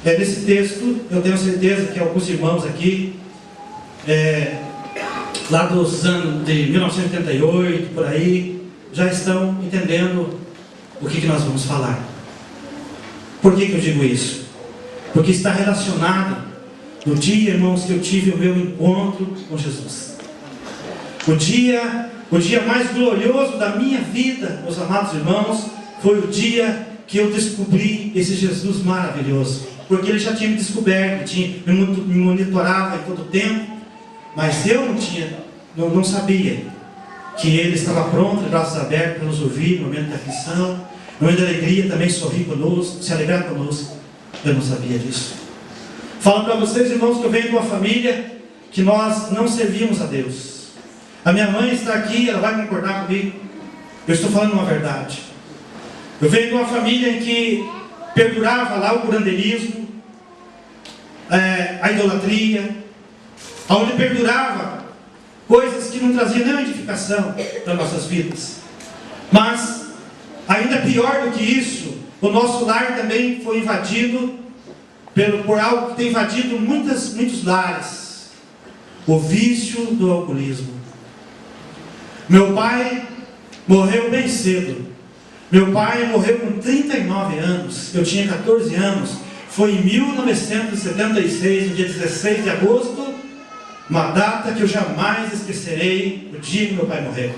Nesse texto, eu tenho certeza que alguns irmãos aqui, lá dos anos de 1988, por aí, já estão entendendo o que nós vamos falar. Por que eu digo isso? Porque está relacionado no dia, irmãos, que eu tive o meu encontro com Jesus. O dia mais glorioso da minha vida, meus amados irmãos, foi o dia que eu descobri esse Jesus maravilhoso. Porque ele já tinha me descoberto, me monitorava em todo o tempo, mas eu não sabia que ele estava pronto, de braços abertos, para nos ouvir no momento da aflição, no momento da alegria, também sorrir conosco, se alegrar conosco. Eu não sabia disso. Falo para vocês, irmãos, que eu venho de uma família que nós não servíamos a Deus. A minha mãe está aqui, ela vai concordar comigo. Eu estou falando uma verdade. Eu venho de uma família em que perdurava lá o curanderismo, a idolatria, onde perdurava coisas que não traziam nenhuma edificação para nossas vidas. Mas, ainda pior do que isso, o nosso lar também foi invadido por algo que tem invadido muitos lares: o vício do alcoolismo. Meu pai morreu bem cedo. Meu pai morreu com 39 anos, eu tinha 14 anos, foi em 1976, no dia 16 de agosto, uma data que eu jamais esquecerei, o dia que meu pai morreu.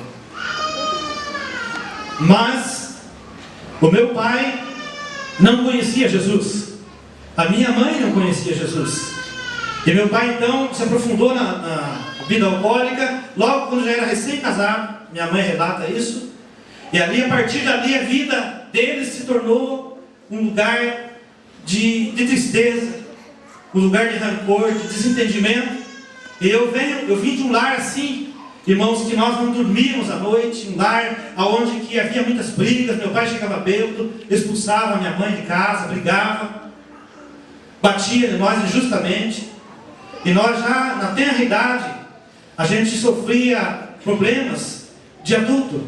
Mas, o meu pai não conhecia Jesus, a minha mãe não conhecia Jesus, e meu pai então se aprofundou na vida alcoólica, logo quando já era recém-casado, minha mãe relata isso. E ali, a partir dali, a vida deles se tornou um lugar de tristeza, um lugar de rancor, de desentendimento. E eu vim de um lar assim, irmãos, que nós não dormíamos à noite, um lar onde que havia muitas brigas. Meu pai chegava bêbado, expulsava minha mãe de casa, brigava, batia em nós injustamente. E nós já, na tenra idade, a gente sofria problemas de adulto.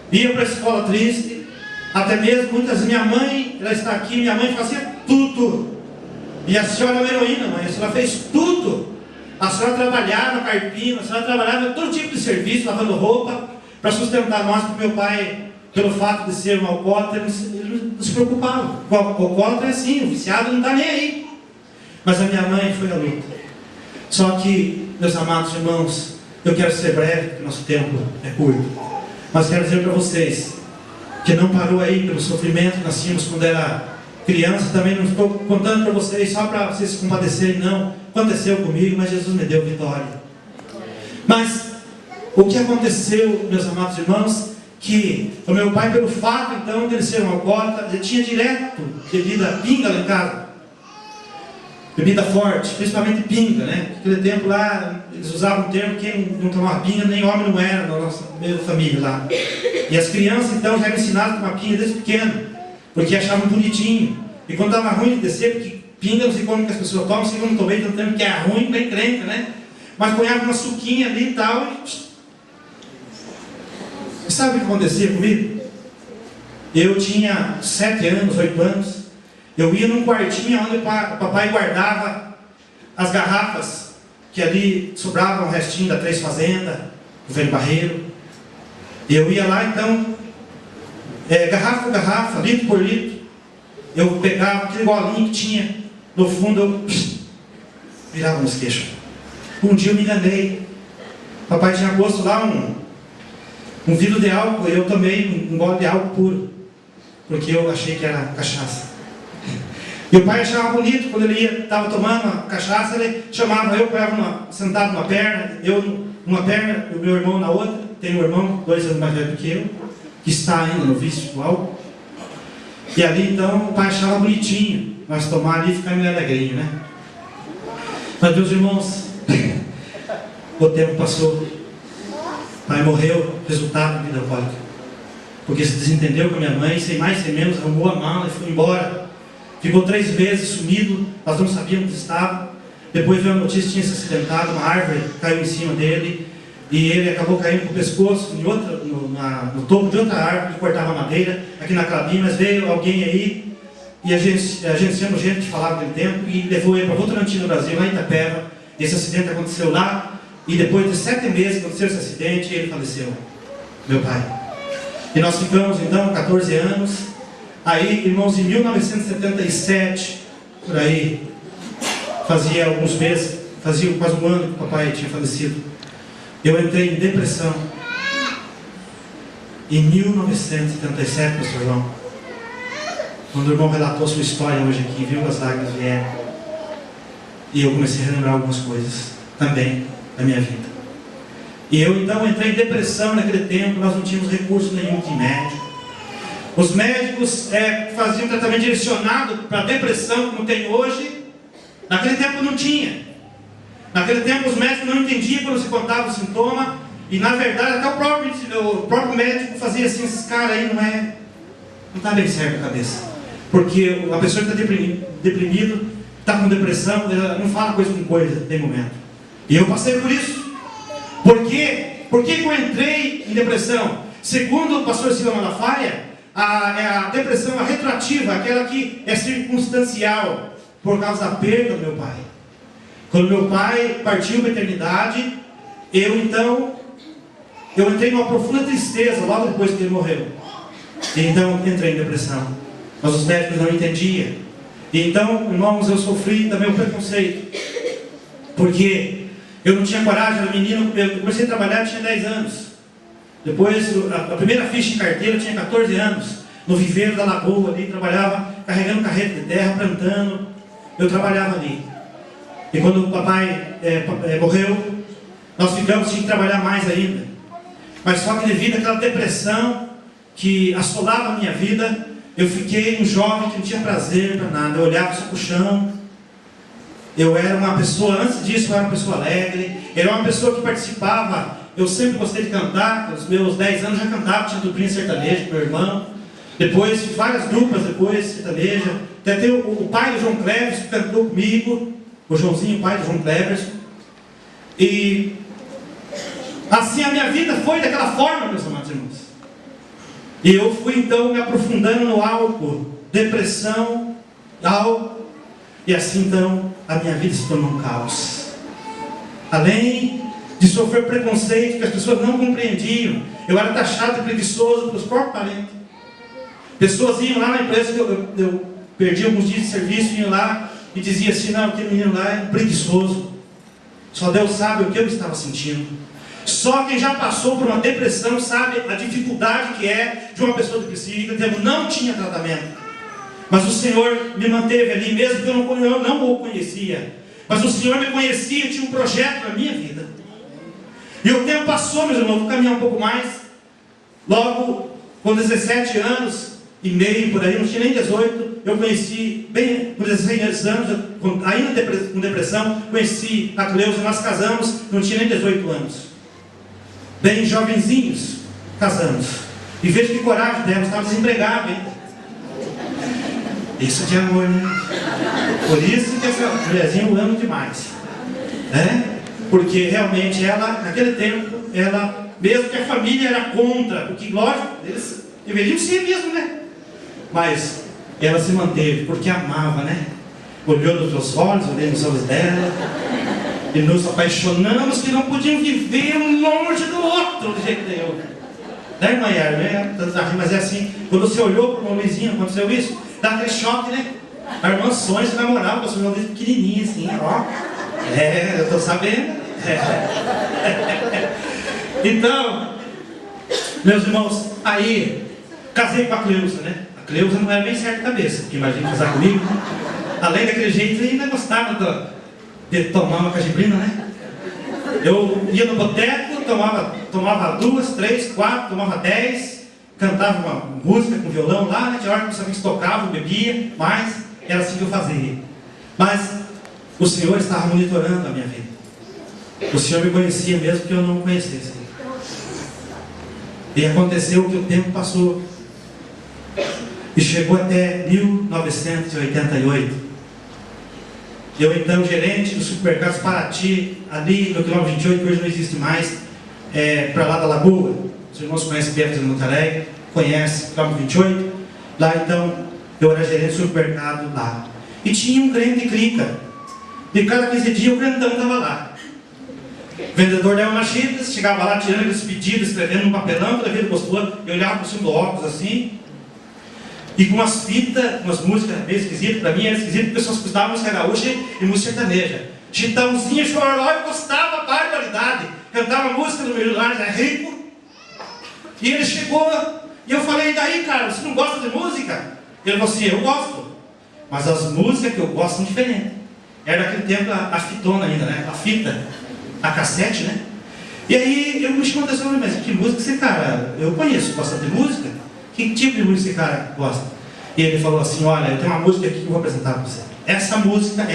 Ia para a escola triste, até mesmo muitas. Minha mãe, ela está aqui, minha mãe fazia tudo. E a senhora é uma heroína, mãe, a senhora fez tudo. A senhora trabalhava carpina, a senhora trabalhava todo tipo de serviço, lavando roupa, para sustentar nós, porque meu pai, pelo fato de ser um alcoólatra, ele não se preocupava. O alcoólatra é assim, o viciado não está nem aí. Mas a minha mãe foi a luta. Só que, meus amados irmãos, eu quero ser breve, porque nosso tempo é curto. Mas quero dizer para vocês que não parou aí pelo sofrimento que nós tínhamos quando era criança. Também não estou contando para vocês só para vocês se compadecerem, não. Aconteceu comigo, mas Jesus me deu vitória. Mas o que aconteceu, meus amados irmãos, que o meu pai, pelo fato então de ele ser um alcoólatra, ele tinha direto bebida pinga lá em casa. Bebida forte, principalmente pinga, né? Naquele tempo lá, eles usavam o termo: quem não tomava pinga, nem homem não era, na nossa meio família lá. E as crianças então já eram ensinadas a tomar pinga desde pequeno, porque achavam bonitinho. E quando estava ruim de descer, porque pinga não sei como que as pessoas tomam, não sei como tomei, tanto tempo que é ruim, bem crente, né? Mas ponhava uma suquinha ali e tal. E sabe o que acontecia comigo? Eu tinha 7 anos, 8 anos. Eu ia num quartinho onde o papai guardava as garrafas, que ali sobrava um restinho da Três Fazendas, do Velho Barreiro. E eu ia lá então, garrafa por garrafa, litro por litro. Eu pegava aquele golinho que tinha no fundo, eu virava nos queixos. Um dia eu me enganei. Papai tinha posto lá um vidro de álcool, e eu tomei um gole de álcool puro, porque eu achei que era cachaça. E o pai achava bonito, quando ele estava tomando a cachaça, ele chamava eu, pegava sentado numa perna, eu numa perna, o meu irmão na outra. Tenho um irmão 2 anos mais velho que eu, que está ainda no vício do álcool. E ali então o pai achava bonitinho nós tomar ali e ficar meio alegrinho, né? Mas, meus irmãos, o tempo passou. O pai morreu, resultado da vida alcoólica, porque se desentendeu com a minha mãe, sem mais sem menos, arrumou a mala e foi embora. Ficou 3 vezes sumido, nós não sabíamos onde estava. Depois veio a notícia que tinha se acidentado, uma árvore caiu em cima dele, e ele acabou caindo com o pescoço no topo de outra árvore que cortava madeira, aqui na Clabinha. Mas veio alguém aí e agenciamos gente que falava naquele tempo, e levou ele para Votorantim no Brasil, lá em Itapeva. Esse acidente aconteceu lá, e depois de 7 meses que aconteceu esse acidente, ele faleceu, meu pai. E nós ficamos então 14 anos. Aí, irmãos, em 1977, por aí, fazia alguns meses, fazia quase um ano que o papai tinha falecido, eu entrei em depressão. Em 1977, pastor João, quando o irmão relatou sua história hoje aqui, viu as lágrimas vieram, e eu comecei a relembrar algumas coisas também da minha vida. E eu então entrei em depressão naquele tempo. Nós não tínhamos recurso nenhum de médico. Os médicos faziam tratamento direcionado para depressão, como tem hoje. Naquele tempo não tinha. Naquele tempo os médicos não entendiam quando se contava o sintoma. E na verdade até o próprio médico fazia assim: esses caras aí não está bem certo a cabeça. Porque a pessoa que está deprimido, está com depressão, ela não fala coisa com coisa, tem momento. E eu passei por isso. Por quê? Por que eu entrei em depressão? Segundo o pastor Silvio Malafaia, a depressão é retroativa, aquela que é circunstancial, por causa da perda do meu pai. Quando meu pai partiu para a eternidade, eu entrei numa profunda tristeza logo depois que ele morreu. E então entrei em depressão. Mas os médicos não entendiam. E então, irmãos, eu sofri também o preconceito. Porque eu não tinha coragem, era menino, eu comecei a trabalhar, eu tinha 10 anos. Depois, a primeira ficha de carteira, eu tinha 14 anos. No viveiro da Lagoa ali, trabalhava carregando carreta de terra, plantando. Eu trabalhava ali. E quando o papai morreu, nós ficamos, tinha que trabalhar mais ainda. Mas só que devido àquela depressão que assolava a minha vida, eu fiquei um jovem que não tinha prazer para nada. Eu olhava só para o chão. Eu era uma pessoa, antes disso eu era uma pessoa alegre. Era uma pessoa que participava. Eu sempre gostei de cantar. Aos meus 10 anos já cantava, tinha duplinha sertaneja com meu irmão. Depois, várias duplas depois, sertaneja. Até tem o pai do João Cleves que cantou comigo. O Joãozinho, o pai do João Cleves. E assim a minha vida foi daquela forma, meus amados irmãos. E eu fui então me aprofundando no álcool, depressão, álcool. E assim então a minha vida se tornou um caos. Além de sofrer preconceito que as pessoas não compreendiam, eu era taxado de preguiçoso pelos próprios parentes. Pessoas iam lá na empresa que eu perdi alguns dias de serviço, iam lá e diziam assim: não, aquele menino lá é preguiçoso. Só Deus sabe o que eu estava sentindo. Só quem já passou por uma depressão sabe a dificuldade que é de uma pessoa depressiva. Eu não tinha tratamento. Mas o Senhor me manteve ali, mesmo que eu não o conhecia. Mas o Senhor me conhecia, tinha um projeto na minha vida. E o tempo passou, meus irmãos, vou caminhar um pouco mais. Logo, com 17 anos e meio, por aí, não tinha nem 18, eu conheci, bem com 16 anos, ainda com depressão, conheci a Cleusa, nós casamos, não tinha nem 18 anos. Bem jovenzinhos, casamos. E veja que coragem dela, estava desempregado ainda. Isso é de amor, né? Por isso que essa mulherzinha eu amo demais, né? Porque realmente ela, naquele tempo, ela, mesmo que a família era contra, porque lógico, eles deveriam ser mesmo, né? Mas ela se manteve, porque amava, né? Olhou nos meus olhos, olhei nos olhos dela, e nos apaixonamos que não podíamos viver um longe do outro, do jeito que eu. Né, irmã Yara, né? Mas é assim, quando você olhou para o irmão Luizinho, aconteceu isso, dá aquele choque, né? A irmã Sônia se namorava com o irmão Luizinho pequenininho assim, ó. Eu estou sabendo. Então, meus irmãos, aí, casei com a Cleusa, né? A Cleusa não era bem certa cabeça, porque imagina casar comigo, né? Além daquele jeito, eu ainda gostava de tomar uma cajibrina, né? Eu ia no boteco, tomava 2, 3, 4, tomava 10, cantava uma música com violão lá, né? Tinha hora que os amigos tocavam, bebia, mas era assim que eu fazia. Mas o Senhor estava monitorando a minha vida. O Senhor me conhecia mesmo que eu não o conhecesse. E aconteceu que o tempo passou. E chegou até 1988. Eu então, gerente do supermercado Paraty, ali no quilômetro 28, que hoje não existe mais, para lá da Lagoa. Os irmãos conhecem perto de Monte Alegre, conhecem o quilômetro 28. Lá então, Eu era gerente de supermercado lá. E tinha um crente clica. De cada 15 dias o crentão estava lá. O vendedor dava uma chita, chegava lá tirando aqueles pedidos, escrevendo no papelão, toda vida gostou. Eu olhava por cima do óculos assim. E com umas fitas, umas músicas meio esquisitas, para mim era esquisito, porque pessoas escutavam música gaúcha e música sertaneja. Chitãozinho, Chororó, eu gostava, barbaridade. Cantava música do meu lar, é rico. E ele chegou, e eu falei, e daí, cara, você não gosta de música? Ele falou assim, eu gosto. Mas as músicas que eu gosto são diferentes. Era naquele tempo a fitona ainda, né? A fita, a cassete, né? E aí eu me chamei a atenção, mas que música esse cara? Eu conheço bastante música. Que tipo de música esse cara gosta? E ele falou assim, olha, eu tenho uma música aqui que eu vou apresentar para você. Essa música,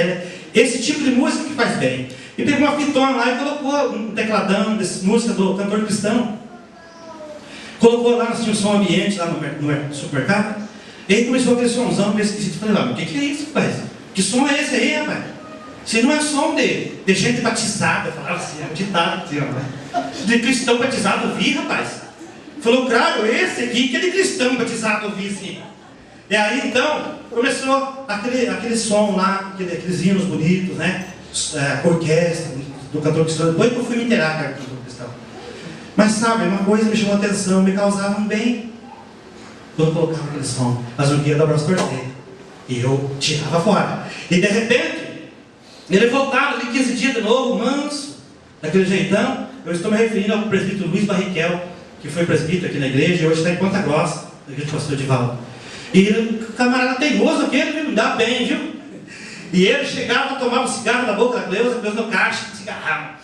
esse tipo de música que faz bem. E pegou uma fitona lá e colocou um tecladão dessa música do cantor cristão. Colocou lá, tinha um som ambiente lá no supermercado. E aí começou aquele somzão meio esquisito. Falei lá, mas o que é isso, rapaz? Que som é esse aí, rapaz? Isso não é som de gente batizada. Eu falava assim, é um ditado assim, rapaz. De cristão batizado eu vi, rapaz. Falou, claro, esse aqui que é de cristão batizado eu vi, sim. E aí então, começou aquele som lá, aqueles hinos bonitos, né? Orquestra, do cantor cristão. Depois que eu fui me inteirar, cara, do cantor cristão. Mas sabe, uma coisa me chamou a atenção, me causava um bem. Quando eu colocava aquele som, mas um dia eu dava as torceiras. E eu tirava fora. E de repente, ele voltava ali 15 dias de novo, manso, daquele jeitão. Eu estou me referindo ao presbítero Luiz Barrichello, que foi presbítero aqui na igreja e hoje está em Ponta Grossa, na igreja do pastor Divaldo. E ele, o camarada teimoso aquele, viu? Me dá bem, viu? E ele chegava, tomava um cigarro da boca da Cleusa no caixa, cigarrava.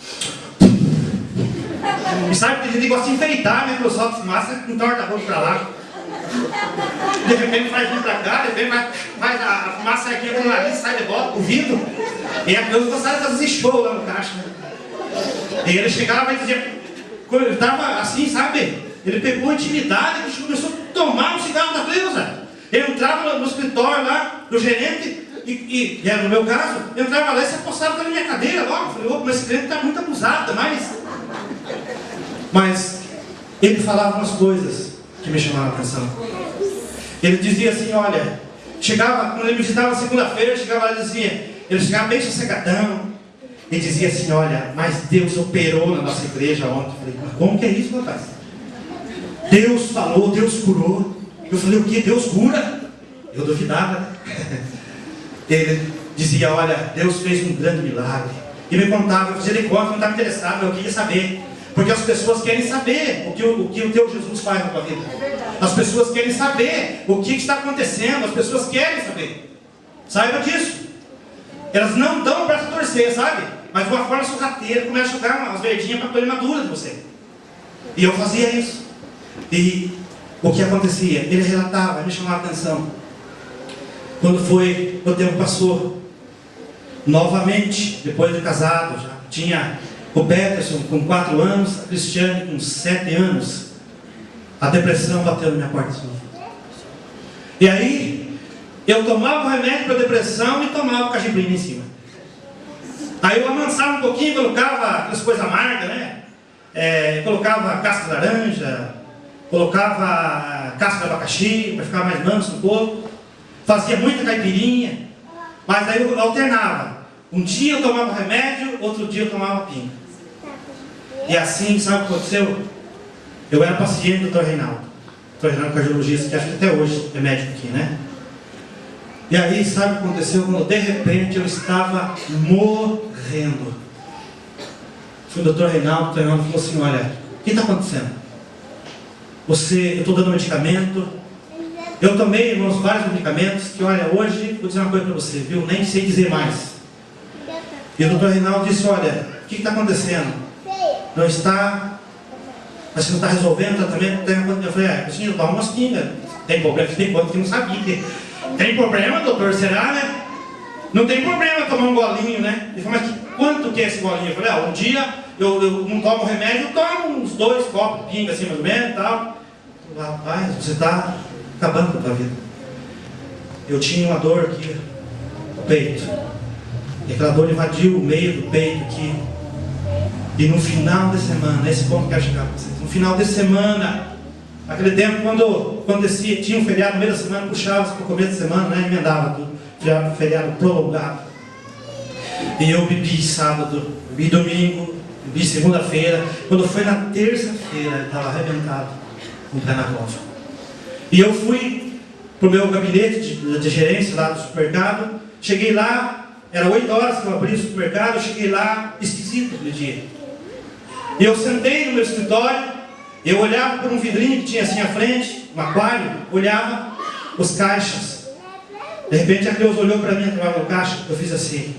E sabe que a gente gosta de enfeitar, né? Quando solta fumaça, entorta a boca para lá. De repente faz vir para cá, de repente faz a fumaça aqui no nariz, sai de volta, o vidro. E a Cleusa gostava de fazer show lá no caixa. Né? E ele chegava e dizia, quando ele estava assim, sabe? Ele pegou intimidade e começou a tomar um cigarro da Cleusa. Ele entrava no escritório lá, do gerente, e era no meu caso, eu entrava lá e se apostava na minha cadeira logo. Eu falei, opa, mas esse cliente está muito abusado, mas ele falava umas coisas que me chamaram a atenção. Ele dizia assim, olha, chegava, quando ele me visitava segunda-feira, chegava lá e dizia, ele chegava bem sossegadão, e dizia assim, olha, mas Deus operou na nossa igreja ontem. Eu falei, mas como que é isso, rapaz? Deus falou, Deus curou. Eu falei, o que? Deus cura? Eu duvidava, né? Ele dizia, olha, Deus fez um grande milagre. E me contava, eu fazia de conta, não estava interessado, eu queria saber. Porque as pessoas querem saber o que o teu Jesus faz na tua vida. As pessoas querem saber o que está acontecendo, as pessoas querem saber. Saiba disso. Elas não dão para se torcer, sabe? Mas de uma forma sorrateira, começa a jogar umas verdinhas para pôr na dura de você. E eu fazia isso. E o que acontecia? Ele relatava, me chamava a atenção. Quando foi, o tempo passou. Novamente, depois de casado, já tinha o Peterson com 4 anos, a Cristiane com 7 anos. A depressão bateu na minha porta de novo. E aí, eu tomava o remédio para a depressão e tomava o cajibrina em cima. Aí eu amansava um pouquinho, colocava aquelas coisas amargas, né? Colocava casca de laranja, colocava casca de abacaxi, para ficar mais manso um pouco. Fazia muita caipirinha, mas aí eu alternava. Um dia eu tomava remédio, outro dia eu tomava pinga. E assim, sabe o que aconteceu? Eu era paciente do Dr. Reinaldo. Dr. Reinaldo, cardiologista, que acho que até hoje é médico aqui, né? E aí, sabe o que aconteceu? Quando de repente eu estava morrendo. Fui o Dr. Reinaldo, o Dr. Reinaldo falou assim, olha, o que está acontecendo? Eu estou dando medicamento. Eu tomei, irmãos, vários medicamentos que, olha, hoje, vou dizer uma coisa para você, viu? Nem sei dizer mais. E o Dr. Reinaldo disse, olha, o que está acontecendo? Não está, mas você não está resolvendo o tratamento? Eu falei, assim, eu tomo umas pingas. Tem problema, tem quanto que não sabia. Tem problema, doutor, será, né? Não tem problema tomar um golinho, né? Ele falou, mas quanto que é esse golinho? Eu falei, um dia eu não tomo remédio, eu tomo uns 2 copos de pinga, assim, mais ou menos e tal. Eu falei, rapaz, você está acabando com a tua vida. Eu tinha uma dor aqui no peito. E aquela dor invadiu o meio do peito aqui. E no final de semana, esse ponto que eu quero chegar para vocês, no final de semana, Naquele tempo, quando acontecia, tinha um feriado no meio da semana, puxava para o começo da semana, né? Emendava tudo, feriado prolongado. E eu bebi sábado, bebi domingo, bebi segunda-feira. Quando foi na terça-feira, eu estava arrebentado, com o pé na cova. E eu fui para o meu gabinete de gerência lá do supermercado. Cheguei lá, era 8 horas que eu abri o supermercado. Eu cheguei lá, esquisito aquele dia. E eu sentei no meu escritório. Eu olhava por um vidrinho que tinha assim à frente, um aquário, olhava os caixas. De repente a Cleusa olhou para mim, atrás do caixa. Eu fiz assim.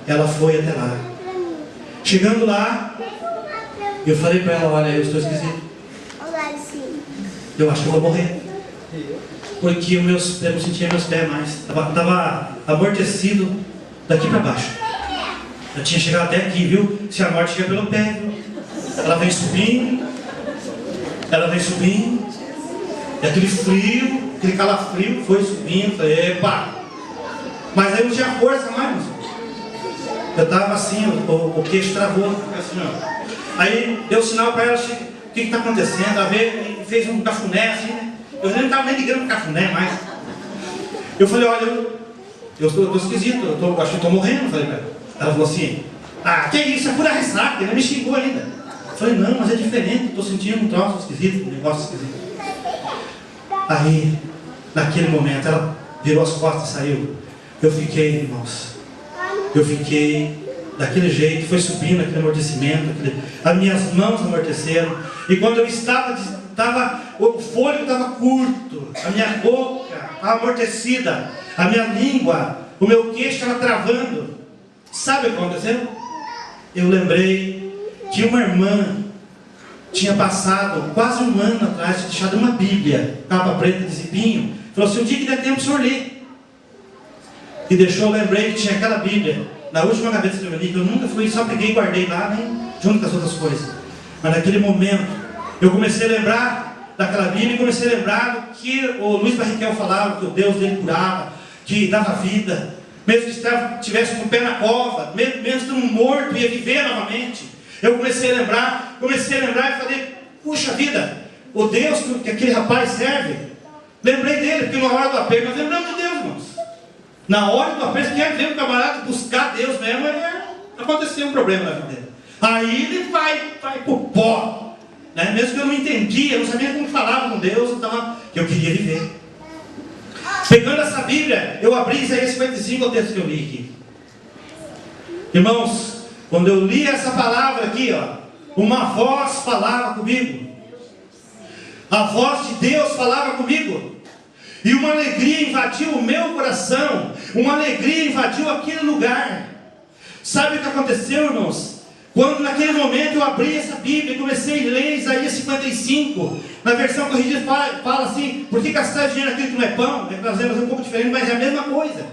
Ela foi até lá. Chegando lá, eu falei para ela: olha, eu estou esquisito. Eu acho que eu vou morrer. Porque eu não sentia meus pés mais. Estava amortecido daqui para baixo. Eu tinha chegado até aqui, viu? Se a morte chega pelo pé, viu? Ela vem subindo. E aquele frio, aquele calafrio foi subindo. Falei: epa! Mas aí eu não tinha força mais. Eu estava assim, o queixo travou. Assim, ó. Aí deu sinal para ela: o que está acontecendo? Ela veio e fez um cafuné assim, né? Eu não estava nem ligando para cafuné mais. Eu falei: olha, eu estou esquisito, acho que estou morrendo. Eu falei para ela. Ela falou assim: ah, que isso? É pura ressaca. Ele me xingou ainda. Eu falei: não, mas é diferente, estou sentindo um troço esquisito, um negócio esquisito. Aí, naquele momento, ela virou as costas e saiu. Eu fiquei, irmãos, daquele jeito, foi subindo aquele amortecimento, as minhas mãos amorteceram. E quando eu o fôlego estava curto, a minha boca estava amortecida, a minha língua, o meu queixo estava travando. Sabe o que aconteceu? Eu lembrei que uma irmã tinha passado quase um ano atrás, tinha deixado uma Bíblia, capa preta de zipinho. Falou assim: um dia que der tempo o senhor lê. E deixou, eu lembrei que tinha aquela Bíblia na última gaveta que eu li, que eu nunca fui, só peguei e guardei lá, nem junto com as outras coisas. Mas naquele momento, eu comecei a lembrar daquela Bíblia e comecei a lembrar do que o Luiz Barrichello falava, que o Deus dele curava, que dava vida. Mesmo que estivesse com o pé na cova, mesmo estando morto, ia viver novamente. Eu comecei a lembrar e falei: puxa vida, o Deus que aquele rapaz serve, lembrei dele, porque na hora do aperto, nós lembramos de Deus, irmãos. Na hora do aperto, quer ver o camarada buscar Deus mesmo, aconteceu um problema na vida dele. Aí ele vai pro pó, né? Mesmo que eu não entendia, eu não sabia como falava com Deus, eu queria viver. Pegando essa Bíblia, eu abri Isaías 55, o texto que eu li aqui. Irmãos, quando eu li essa palavra aqui, ó, uma voz falava comigo. A voz de Deus falava comigo. E uma alegria invadiu o meu coração. Uma alegria invadiu aquele lugar. Sabe o que aconteceu, irmãos? Quando naquele momento eu abri essa Bíblia e comecei a ler Isaías 55, na versão corrigida fala assim: por que gastar dinheiro naquilo que não é pão? Nós lemos um pouco diferente, mas é a mesma coisa.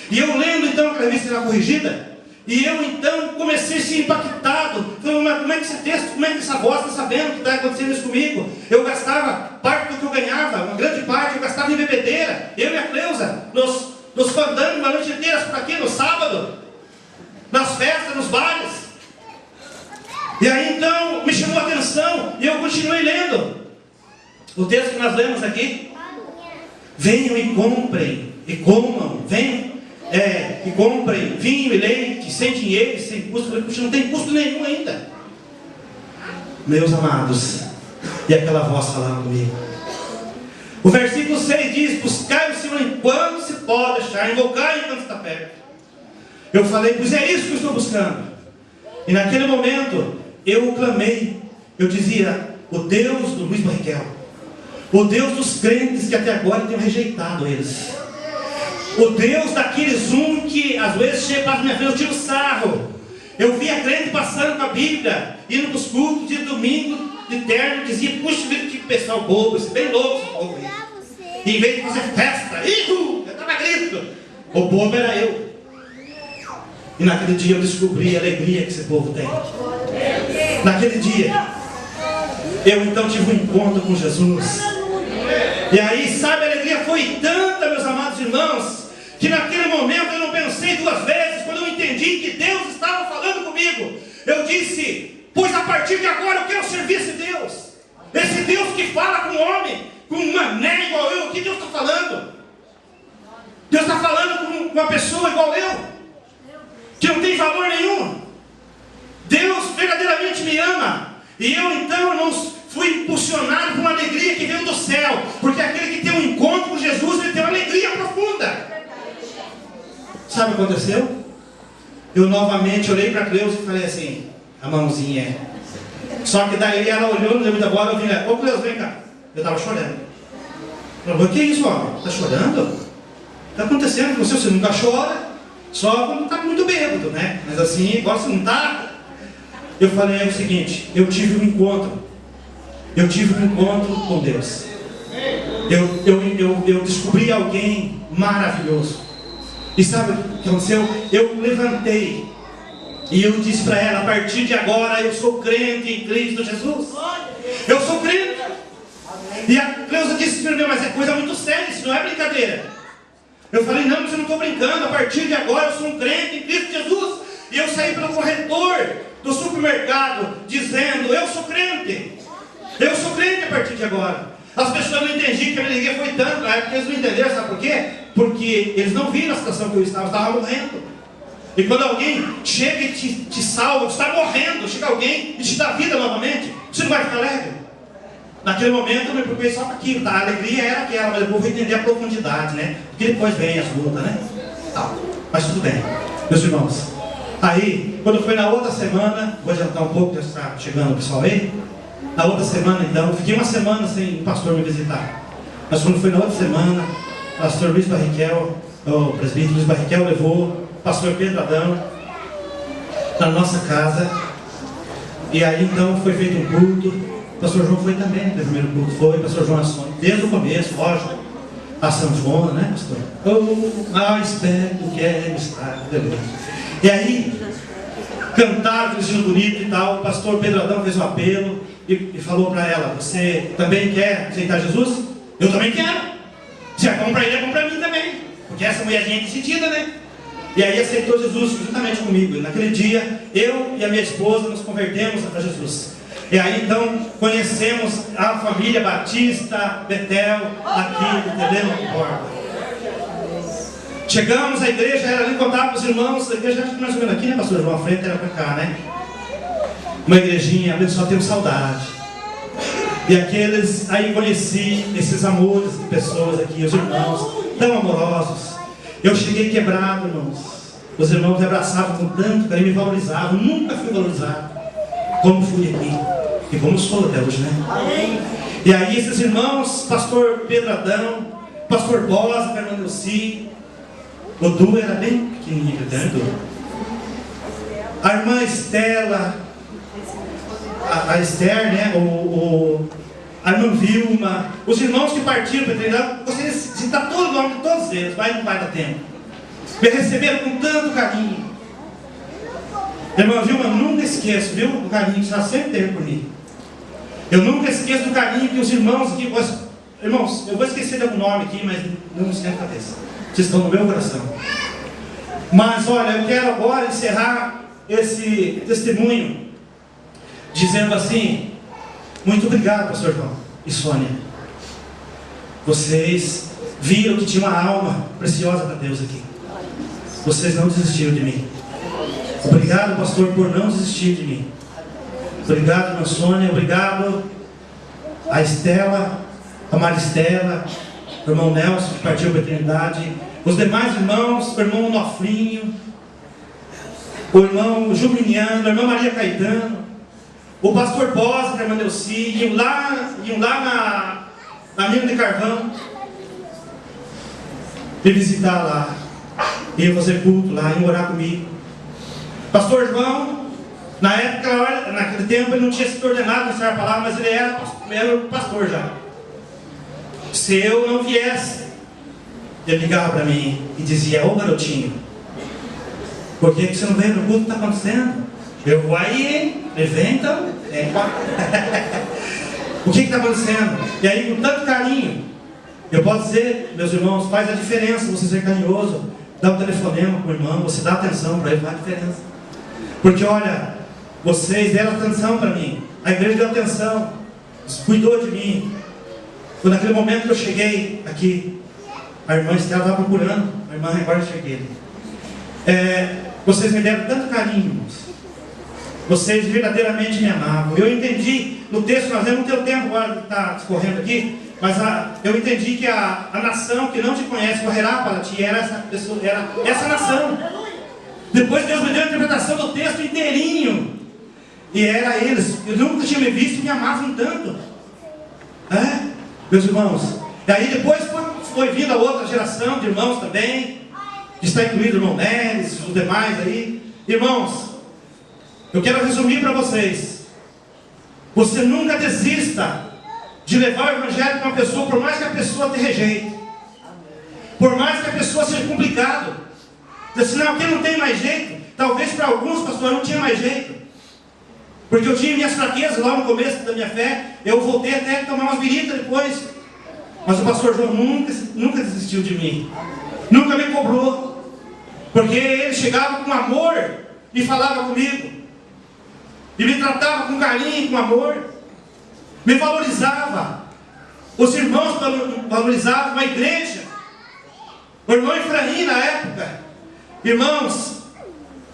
E eu lendo então aquela revista corrigida, e eu então comecei a ser impactado. Falei: mas como é que esse texto, como é que essa voz está sabendo que está acontecendo isso comigo? Eu gastava parte do que eu ganhava, uma grande parte eu gastava em bebedeira. Eu e a Cleusa, nos fandangos uma noite inteira por aqui no sábado, nas festas, nos bares. E aí então me chamou a atenção e eu continuei lendo o texto que nós lemos aqui. Venham e comprem e comam, venham e comprem vinho e leite sem dinheiro, sem custo. Eu falei: não tem custo nenhum ainda. Meus amados, e aquela voz falava comigo. O versículo 6 diz: buscai o Senhor enquanto se pode achar, invocai enquanto está perto. Eu falei: pois é isso que eu estou buscando. E naquele momento eu clamei, eu dizia: o Deus do Luiz Barrichello, o Deus dos crentes que até agora tenham rejeitado eles, o Deus daqueles que às vezes chega para minha frente, eu tiro sarro. Eu via crente passando com a Bíblia, indo para os cultos de domingo, de terno, dizia: puxa vida, que pessoal bobo, esse bem louco esse povo aí. E em vez de fazer festa, eu estava grito, o bobo era eu. E naquele dia eu descobri a alegria que esse povo tem. Naquele dia, eu então tive um encontro com Jesus. E aí, sabe, a alegria foi tanta, meus amados irmãos, que naquele momento eu não pensei duas vezes. Quando eu entendi que Deus estava falando comigo, eu disse: pois a partir de agora eu quero servir esse Deus. Esse Deus que fala com um homem, com um mané igual eu, o que Deus está falando? Deus está falando com uma pessoa igual eu, que não tem valor nenhum. Deus verdadeiramente me ama. E eu então não fui impulsionado por uma alegria que veio do céu, porque aquele que tem um encontro com Jesus, ele tem uma alegria profunda. Sabe o que aconteceu? Eu novamente olhei para a Cleusa e falei assim, a mãozinha. Só que daí ela olhou, no da bola, eu vim lá, ô Cleusa, vem cá. Eu estava chorando. Ela falou, que isso, homem? Está chorando? Está acontecendo com você nunca chora, só quando está muito bêbado, né? Mas assim, agora você não está. Eu falei, é o seguinte, eu tive um encontro com Deus. Eu descobri alguém maravilhoso. E sabe o que aconteceu? Eu levantei e eu disse para ela, a partir de agora eu sou crente em Cristo Jesus. Eu sou crente. E a Cleusa disse para mim, mas é coisa muito séria, isso não é brincadeira. Eu falei, não, mas eu não estou brincando, a partir de agora eu sou um crente em Cristo Jesus. E eu saí pelo corredor do supermercado dizendo, eu sou crente. Eu sou crente a partir de agora. As pessoas não entendiam que a minha alegria foi tanto, é porque eles não entenderam, sabe por quê? Porque eles não viram a situação que eu estava morrendo. E quando alguém chega e te salva, você está morrendo, chega alguém e te dá vida novamente, você não vai ficar alegre? Naquele momento eu me preocupei só com aquilo, tá? A alegria era aquela, mas depois eu vou entender a profundidade, né? Porque depois vem as lutas, né? Tá. Mas tudo bem, meus irmãos. Aí, quando foi na outra semana, vou adiantar um pouco, já está chegando o pessoal aí. Na outra semana, então, fiquei uma semana sem o pastor me visitar. Mas quando foi na outra semana, o pastor Luiz Barrichello, o presbítero Luiz Barrichello levou o pastor Pedro Adão na nossa casa. E aí, então, foi feito um culto. O pastor João foi também, no primeiro culto foi, o pastor João Assônia, desde o começo, lógico. A sanfona, né, pastor? Oh, espero que quero estar, beleza. E aí, cantaram, vestido bonito e tal. O pastor Pedro Adão fez um apelo e falou para ela, você também quer aceitar Jesus? Eu também quero. Se é bom para ele, é bom para mim também. Porque essa mulherzinha é decidida, né? E aí aceitou Jesus juntamente comigo. E naquele dia, eu e a minha esposa nos convertemos a Jesus. E aí então conhecemos a família Batista Betel aqui, entendeu? Chegamos à igreja, era ali contar para os irmãos, a igreja acho que mais ou menos aqui, né, pastor João? A frente era para cá, né? Uma igrejinha, abençoado, temos saudade. E aqueles, aí conheci esses amores de pessoas aqui, os irmãos, tão amorosos. Eu cheguei quebrado, irmãos. Os irmãos me abraçavam com tanto carinho, me valorizavam. Nunca fui valorizado como fui aqui. E como sou até hoje, né? Amém. E aí esses irmãos, pastor Pedro Adão, pastor Bosa, Fernando Elci, o Du era bem pequenininho, né, Du? A irmã Estela, a Esther, né? A irmã Vilma, os irmãos que partiram para treinar, gostaria de citar todo o nome de todos eles, mas não vai dar tempo. Me receberam com tanto carinho. Irmã Vilma, eu nunca esqueço, viu, do carinho que você sempre teve por mim. Eu nunca esqueço do carinho que os irmãos aqui... Irmãos, eu vou esquecer de algum nome aqui, mas não se tem na cabeça. Vocês estão no meu coração. Mas olha, eu quero agora encerrar esse testemunho dizendo assim, muito obrigado, pastor João e Sônia. Vocês viram que tinha uma alma preciosa para Deus aqui. Vocês não desistiram de mim. Obrigado, pastor, por não desistir de mim. Obrigado, irmã Sônia. Obrigado a Estela, a Maristela, o irmão Nelson, que partiu para a eternidade. Os demais irmãos, o irmão Nofrinho, o irmão Juminiano, a irmã Maria Caetano, o pastor Bosa, a irmã Delci, iam lá na mina de carvão, me visitar lá, iam fazer culto lá, iam orar comigo. Pastor João, na época, naquele tempo, ele não tinha sido ordenado nessa palavra, mas ele era pastor já. Se eu não viesse, ele ligava para mim e dizia, ô garotinho, por que você não veio no culto que está acontecendo? Eu vou aí, ele vem então. O que está acontecendo? E aí, com tanto carinho, eu posso dizer, meus irmãos, faz a diferença você ser carinhoso, dá um telefonema para o irmão, você dá atenção para ele, faz a diferença. Porque olha, vocês deram atenção para mim, a igreja deu atenção. cuidou de mim. Foi naquele momento que eu cheguei aqui. A irmã Estela estava procurando. A irmã agora eu cheguei. Vocês me deram tanto carinho, irmãos. Vocês verdadeiramente me amavam. Eu entendi, no texto, nós não temos tempo agora de estar discorrendo aqui, mas eu entendi que a nação que não te conhece correrá para ti, era essa pessoa, era essa nação. Depois Deus me deu a interpretação do texto inteirinho, e era eles. Eu nunca tinha me visto, me amavam tanto. Meus irmãos. E aí depois foi vindo a outra geração de irmãos também, que está incluído o irmão Neres, os demais aí. Irmãos, eu quero resumir para vocês. Você nunca desista de levar o evangelho para uma pessoa, por mais que a pessoa te rejeite, por mais que a pessoa seja complicado. Senão aqui não tem mais jeito. Talvez para alguns, pastor, não tinha mais jeito, porque eu tinha minhas fraquezas lá no começo da minha fé. Eu voltei até a tomar umas biritas depois, mas o pastor João nunca desistiu de mim, nunca me cobrou, porque ele chegava com amor e falava comigo, e me tratava com carinho, com amor, me valorizava. Os irmãos valorizavam a igreja, o irmão Efraim na época. Irmãos,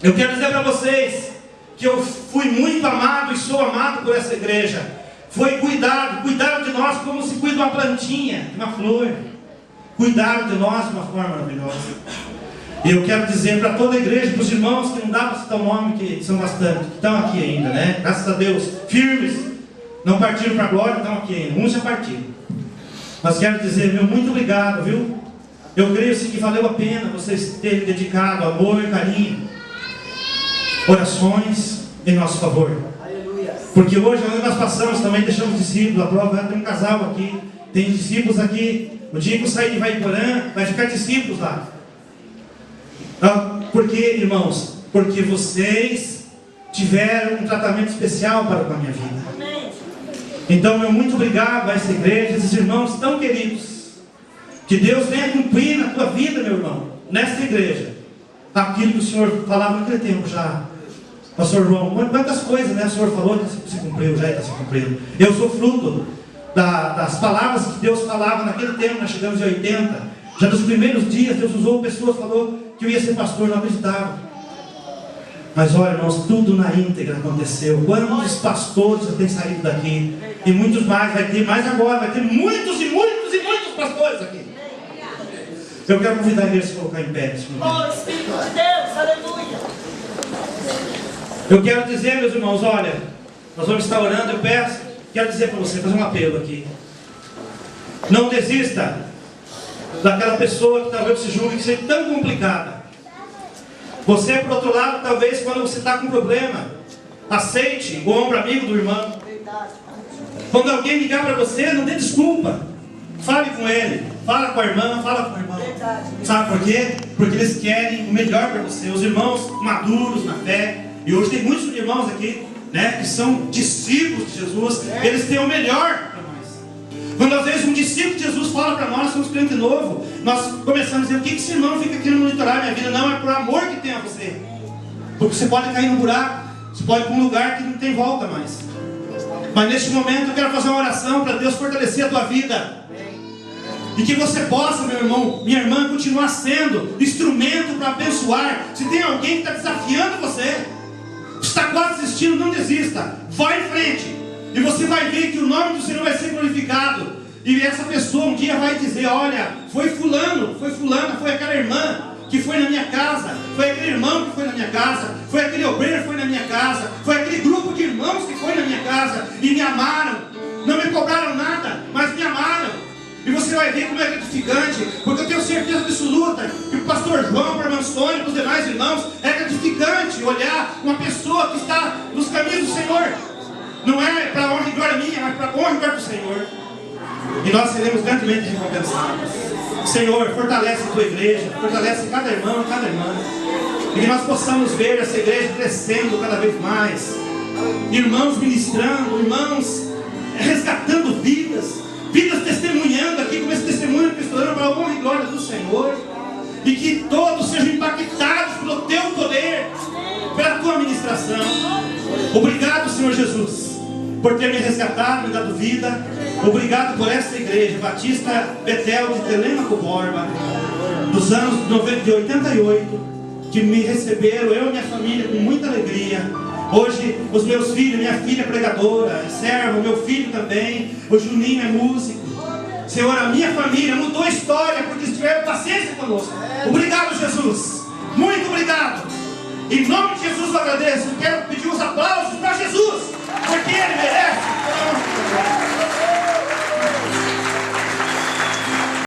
eu quero dizer para vocês que eu fui muito amado e sou amado por essa igreja. Foi cuidaram de nós como se cuida de uma plantinha, de uma flor. Cuidaram de nós de uma forma maravilhosa. E eu quero dizer para toda a igreja, para os irmãos, que não dá para citar o nome, que são bastante, que estão aqui ainda, né? Graças a Deus, firmes, não partiram para a glória, estão aqui ainda. Uns já partiram. Mas quero dizer, meu muito obrigado, viu? Eu creio sim que valeu a pena vocês terem dedicado amor e carinho, orações em nosso favor. Aleluia. Porque hoje nós passamos também, deixamos discípulos. A prova, tem um casal aqui, tem discípulos aqui. O dia que eu sair de Vaiporã, vai ficar discípulos lá. Por quê, irmãos? Porque vocês tiveram um tratamento especial para com a minha vida. Então, meu muito obrigado a essa igreja, esses irmãos tão queridos. Que Deus venha cumprir na tua vida, meu irmão, nessa igreja, aquilo que o Senhor falava naquele tempo já. Pastor João, quantas coisas, né, o Senhor falou que se cumpriu, já está se cumprindo. Eu sou fruto das palavras que Deus falava naquele tempo. Nós chegamos em 80. Já nos primeiros dias, Deus usou pessoas, falou que eu ia ser pastor, não acreditava. Mas olha, irmãos, tudo na íntegra aconteceu. Quantos pastores já têm saído daqui? E muitos mais, vai ter mais agora, vai ter muitos e muitos e muitos pastores aqui. Eu quero convidar a igreja a se colocar em pé. Oh, Espírito de Deus, aleluia. Eu quero dizer, meus irmãos, olha, nós vamos estar orando, eu peço, quero dizer para você, fazer um apelo aqui. Não desista daquela pessoa que talvez se julgue que seja tão complicada. Você, por outro lado, talvez quando você está com problema, aceite o ombro amigo do irmão. Quando alguém ligar para você, não dê desculpa. Fale com ele, fala com a irmã, fala com o irmão. Sabe por quê? Porque eles querem o melhor para você. Os irmãos maduros na fé, e hoje tem muitos irmãos aqui, né, que são discípulos de Jesus, eles têm o melhor para nós. Quando às vezes um discípulo de Jesus fala para nós, somos crente novo, nós começamos a dizer: o que esse irmão fica querendo monitorar a minha vida? Não, é por amor que tem a você. Porque você pode cair num buraco, você pode ir para um lugar que não tem volta mais. Mas neste momento eu quero fazer uma oração para Deus fortalecer a tua vida. E que você possa, meu irmão, minha irmã, continuar sendo instrumento para abençoar. Se tem alguém que está desafiando você, está quase desistindo, não desista. Vai em frente. E você vai ver que o nome do Senhor vai ser glorificado. E essa pessoa um dia vai dizer: olha, foi fulano, foi fulana, foi aquela irmã que foi na minha casa, foi aquele irmão que foi na minha casa, foi aquele obreiro que foi na minha casa, foi aquele grupo de irmãos que foi na minha casa e me amaram. Não me cobraram nada, mas me amaram. E você vai ver como é gratificante, porque eu tenho certeza absoluta que o pastor João, para o irmão Sônia, para os demais irmãos, é gratificante olhar uma pessoa que está nos caminhos do Senhor. Não é para honra e glória minha, mas para honra e glória do Senhor. E nós seremos grandemente recompensados. Senhor, fortalece a tua igreja, fortalece cada irmão, cada irmã. E que nós possamos ver essa igreja crescendo cada vez mais. Irmãos ministrando, irmãos resgatando vidas. Vidas testemunhando aqui, como esse testemunho que estou dando para a honra e glória do Senhor. E que todos sejam impactados pelo teu poder, pela tua ministração. Obrigado, Senhor Jesus, por ter me resgatado, me dado vida. Obrigado por esta igreja, Batista Betel de Telêmaco Borba, dos anos de 88, que me receberam, eu e minha família, com muita alegria. Hoje, os meus filhos, minha filha é pregadora, serva, meu filho também, o Juninho é músico. Senhor, a minha família mudou a história, porque tiveram paciência conosco. Obrigado, Jesus. Muito obrigado. Em nome de Jesus eu agradeço. Quero pedir os aplausos para